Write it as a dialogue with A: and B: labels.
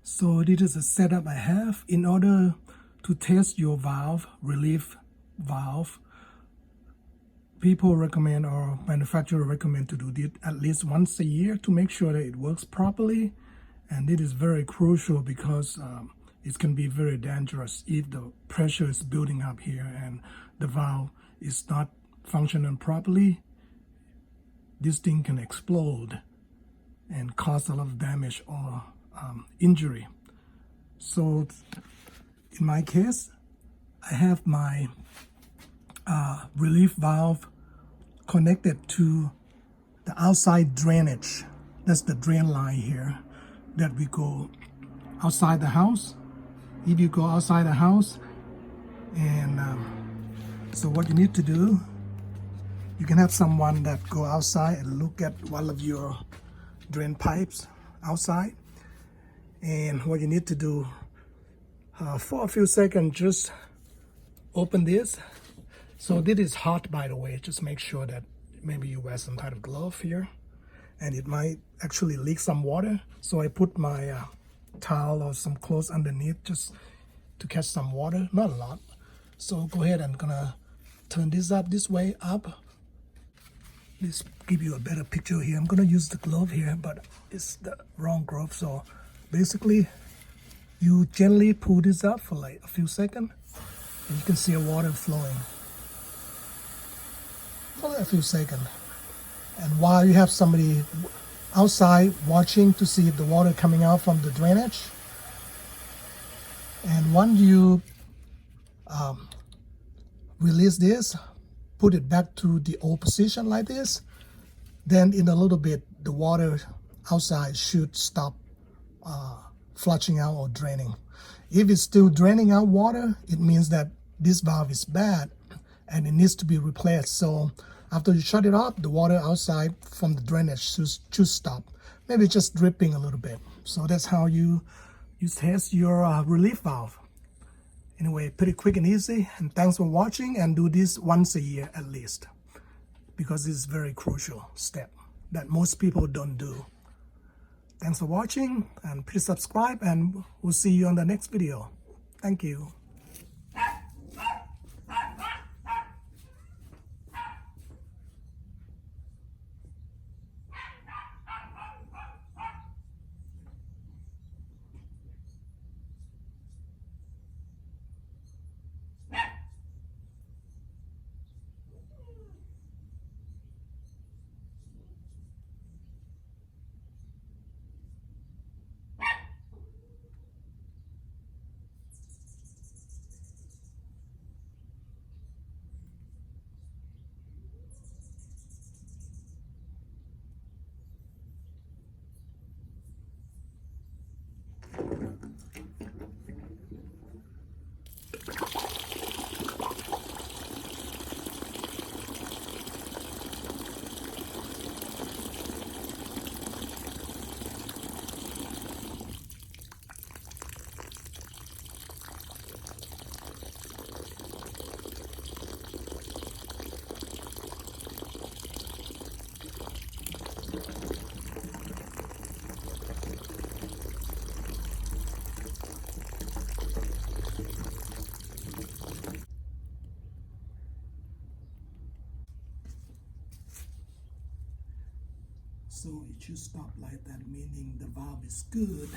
A: So this is a setup I have in order to test your valve, relief valve. People recommend, or manufacturer recommend, to do it at least once a year to make sure that it works properly. And it is very crucial because it can be very dangerous if the pressure is building up here and the valve is not functioning properly. This thing can explode and cause a lot of damage or injury. So in my case, I have my relief valve connected to the outside drainage. That's the drain line here that we go outside the house. If you go outside the house, and so what you need to do, you can have someone that go outside and look at one of your drain pipes outside. And what you need to do, for a few seconds, just open this. So this is hot, by the way. Just make sure that maybe you wear some kind of glove here, and it might actually leak some water. So I put my towel or some clothes underneath just to catch some water, not a lot. So go ahead and gonna turn this up this way up. Let's give you a better picture here. I'm gonna use the glove here, but it's the wrong glove. So basically, you gently pull this up for like a few seconds, and you can see the water flowing. For a few seconds. And while you have somebody outside watching to see if the water coming out from the drainage, and once you release this, put it back to the old position like this, then in a little bit the water outside should stop flushing out or draining. If it's still draining out water, it means that this valve is bad and it needs to be replaced. So after you shut it off, the water outside from the drainage should stop. Maybe just dripping a little bit. So that's how you test your relief valve. Anyway, pretty quick and easy. And thanks for watching, and do this once a year at least, because this is a very crucial step that most people don't do. Thanks for watching, and please subscribe, and we'll see you on the next video. Thank you. So it should stop like that, meaning the valve is good.